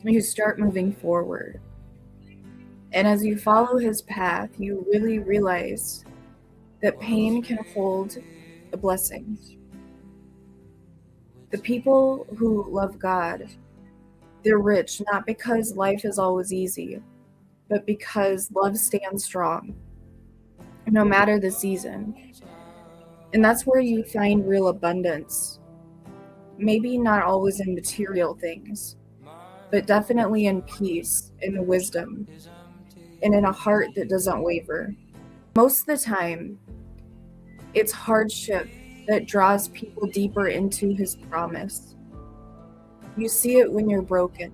You start moving forward. And as you follow his path, you really realize that pain can hold a blessing. The people who love God, they're rich not because life is always easy, but because love stands strong, no matter the season. And that's where you find real abundance. Maybe not always in material things, but definitely in peace, in wisdom, and in a heart that doesn't waver. Most of the time, it's hardship that draws people deeper into his promise. You see it when you're broken.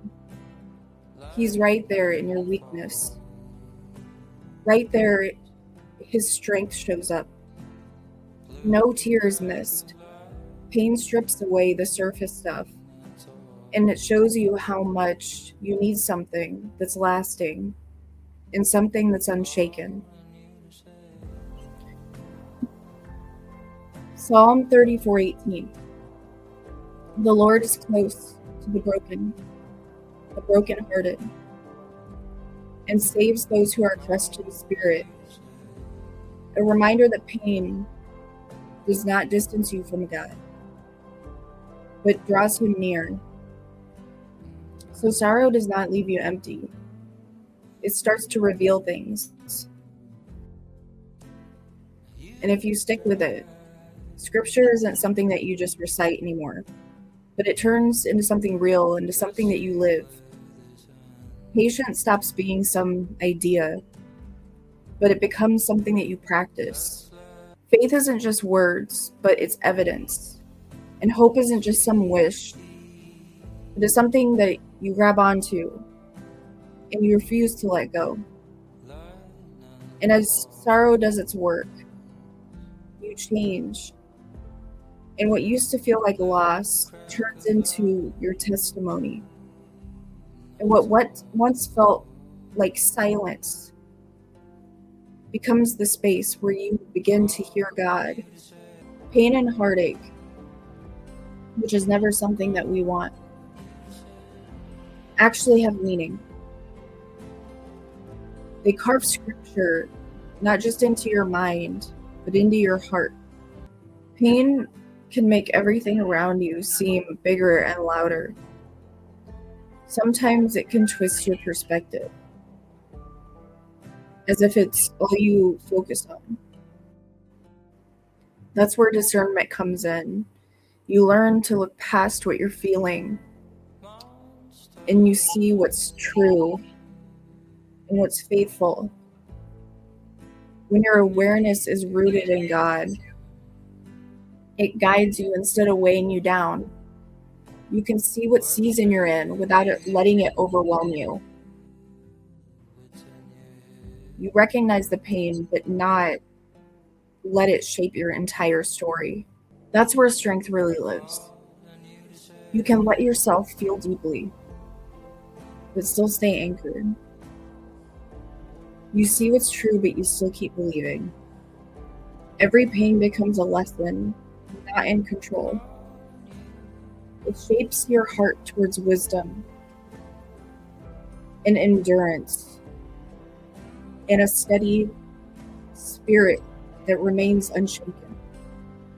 He's right there in your weakness. Right there, his strength shows up. No tears missed. Pain strips away the surface stuff, and it shows you how much you need something that's lasting and something that's unshaken. Psalm 34:18. The Lord is close to the brokenhearted, and saves those who are crushed in spirit. A reminder that pain does not distance you from God, but draws him near. So sorrow does not leave you empty. It starts to reveal things. And if you stick with it, scripture isn't something that you just recite anymore, but it turns into something real, into something that you live. Patience stops being some idea, but it becomes something that you practice. Faith isn't just words, but it's evidence. And hope isn't just some wish, but it's something that you grab onto and you refuse to let go. And as sorrow does its work, you change. And what used to feel like loss turns into your testimony. And what once felt like silence becomes the space where you begin to hear God. Pain and heartache, which is never something that we want, actually have meaning. They carve scripture not just into your mind, but into your heart. Pain can make everything around you seem bigger and louder. Sometimes it can twist your perspective, as if it's all you focus on. That's where discernment comes in. You learn to look past what you're feeling, and you see what's true and what's faithful. When your awareness is rooted in God, it guides you instead of weighing you down. You can see what season you're in without it letting it overwhelm you. You recognize the pain, but not let it shape your entire story. That's where strength really lives. You can let yourself feel deeply, but still stay anchored. You see what's true, but you still keep believing. Every pain becomes a lesson, not in control. It shapes your heart towards wisdom and endurance and a steady spirit that remains unshaken.